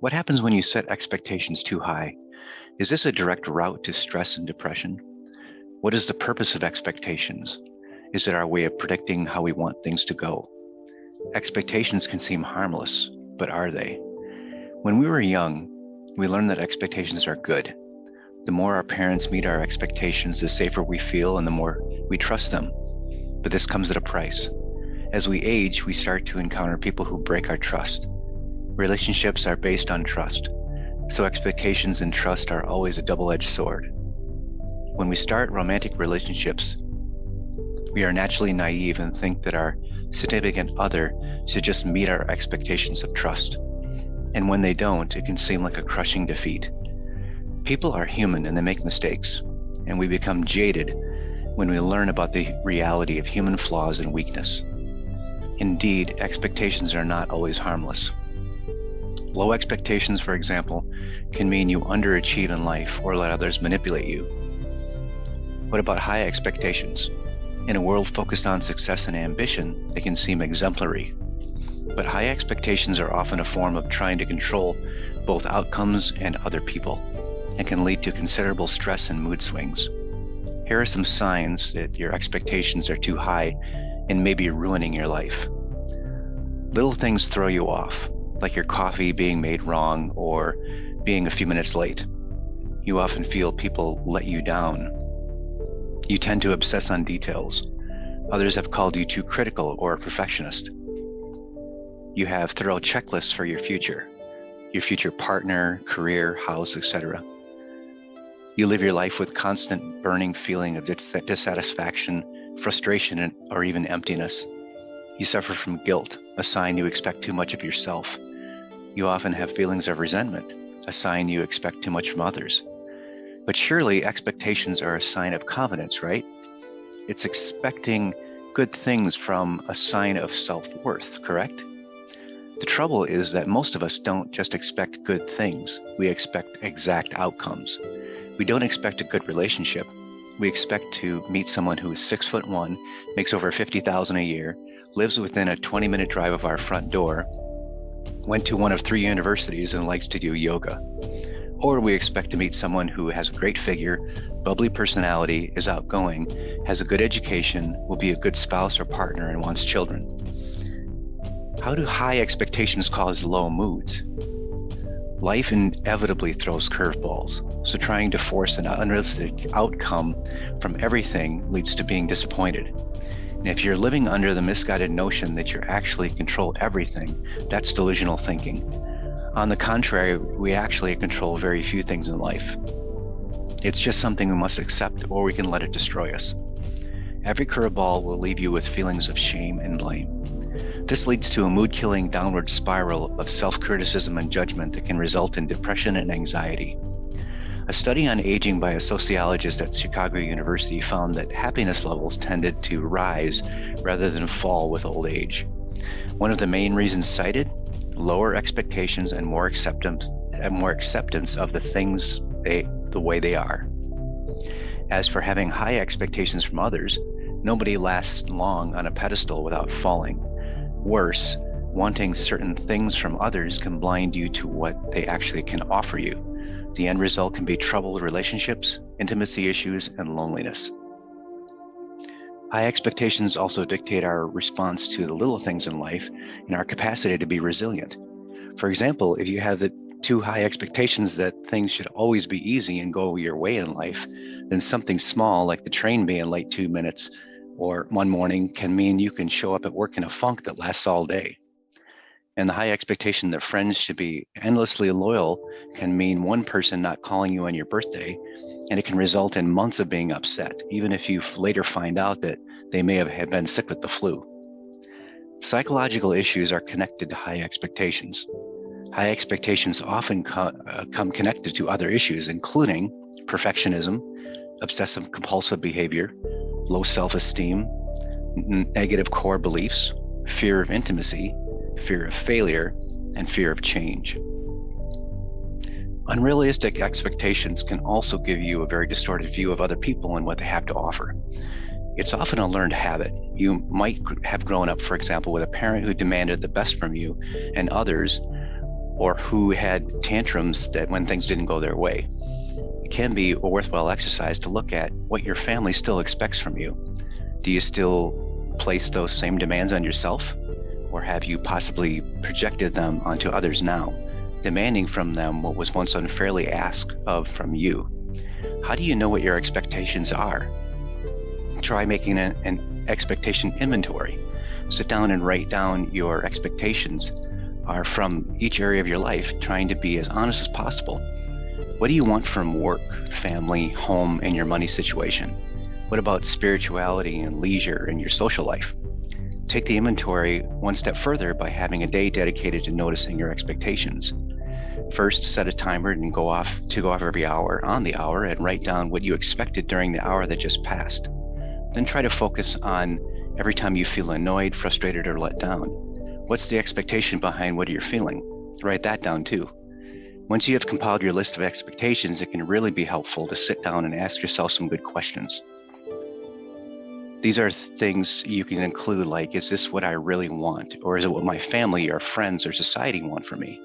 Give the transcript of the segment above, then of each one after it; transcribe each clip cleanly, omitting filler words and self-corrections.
What happens when you set expectations too high? Is this a direct route to stress and depression? What is the purpose of expectations? Is it our way of predicting how we want things to go? Expectations can seem harmless, but are they? When we were young, we learned that expectations are good. The more our parents meet our expectations, the safer we feel and the more we trust them. But this comes at a price. As we age, we start to encounter people who break our trust. Relationships are based on trust, so expectations and trust are always a double-edged sword. When we start romantic relationships, we are naturally naive and think that our significant other should just meet our expectations of trust. And when they don't, it can seem like a crushing defeat. People are human and they make mistakes, and we become jaded when we learn about the reality of human flaws and weakness. Indeed, expectations are not always harmless. Low expectations, for example, can mean you underachieve in life or let others manipulate you. What about high expectations? In a world focused on success and ambition, they can seem exemplary. But high expectations are often a form of trying to control both outcomes and other people, and can lead to considerable stress and mood swings. Here are some signs that your expectations are too high and may be ruining your life. Little things throw you off, like your coffee being made wrong or being a few minutes late. You often feel people let you down. You tend to obsess on details. Others have called you too critical or a perfectionist. You have thorough checklists for your future partner, career, house, etc. You live your life with constant burning feeling of dissatisfaction, frustration, or even emptiness. You suffer from guilt, a sign you expect too much of yourself. You often have feelings of resentment, a sign you expect too much from others. But surely expectations are a sign of confidence, right? It's expecting good things from a sign of self-worth, correct? The trouble is that most of us don't just expect good things. We expect exact outcomes. We don't expect a good relationship. We expect to meet someone who is 6'1", makes over $50,000 a year, lives within a 20-minute drive of our front door, went to one of 3 universities and likes to do yoga. Or we expect to meet someone who has a great figure, bubbly personality, is outgoing, has a good education, will be a good spouse or partner, and wants children. How do high expectations cause low moods? Life inevitably throws curveballs, so trying to force an unrealistic outcome from everything leads to being disappointed. And if you're living under the misguided notion that you actually control everything, that's delusional thinking. On the contrary, we actually control very few things in life. It's just something we must accept, or we can let it destroy us. Every curveball will leave you with feelings of shame and blame. This leads to a mood-killing downward spiral of self-criticism and judgment that can result in depression and anxiety. A study on aging by a sociologist at Chicago University found that happiness levels tended to rise rather than fall with old age. One of the main reasons cited: lower expectations and more acceptance of the things the way they are. As for having high expectations from others, nobody lasts long on a pedestal without falling. Worse, wanting certain things from others can blind you to what they actually can offer you. The end result can be troubled relationships, intimacy issues, and loneliness. High expectations also dictate our response to the little things in life and our capacity to be resilient. For example, if you have the too high expectations that things should always be easy and go your way in life, then something small like the train being late 2 minutes or one morning can mean you can show up at work in a funk that lasts all day. And the high expectation that friends should be endlessly loyal can mean one person not calling you on your birthday, and it can result in months of being upset, even if you later find out that they may have been sick with the flu. Psychological issues are connected to high expectations. High expectations often come connected to other issues, including perfectionism, obsessive compulsive behavior, low self-esteem, negative core beliefs, fear of intimacy, fear of failure, and fear of change. Unrealistic expectations can also give you a very distorted view of other people and what they have to offer. It's often a learned habit. You might have grown up, for example, with a parent who demanded the best from you, and others or who had tantrums that when things didn't go their way. It can be a worthwhile exercise to look at what your family still expects from you. Do you still place those same demands on yourself? Or have you possibly projected them onto others now, demanding from them what was once unfairly asked of from you? How do you know what your expectations are? Try making an expectation inventory. Sit down and write down your expectations are from each area of your life, trying to be as honest as possible. What do you want from work, family, home, and your money situation? What about spirituality and leisure and your social life? Take the inventory one step further by having a day dedicated to noticing your expectations. First, set a timer and go off every hour on the hour and write down what you expected during the hour that just passed. Then try to focus on every time you feel annoyed, frustrated, or let down. What's the expectation behind what you're feeling? Write that down too. Once you have compiled your list of expectations, it can really be helpful to sit down and ask yourself some good questions. These are things you can include like, is this what I really want? Or is it what my family or friends or society want from me?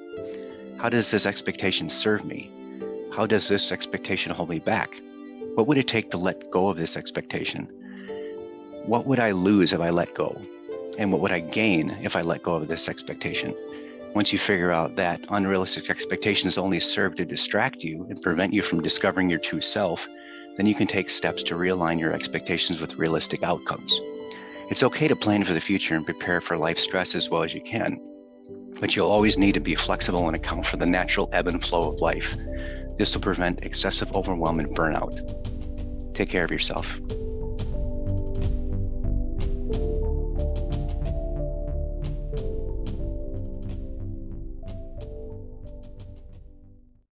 How does this expectation serve me? How does this expectation hold me back? What would it take to let go of this expectation? What would I lose if I let go? And what would I gain if I let go of this expectation? Once you figure out that unrealistic expectations only serve to distract you and prevent you from discovering your true self, then you can take steps to realign your expectations with realistic outcomes. It's okay to plan for the future and prepare for life stress as well as you can, but you'll always need to be flexible and account for the natural ebb and flow of life. This will prevent excessive overwhelm and burnout. Take care of yourself.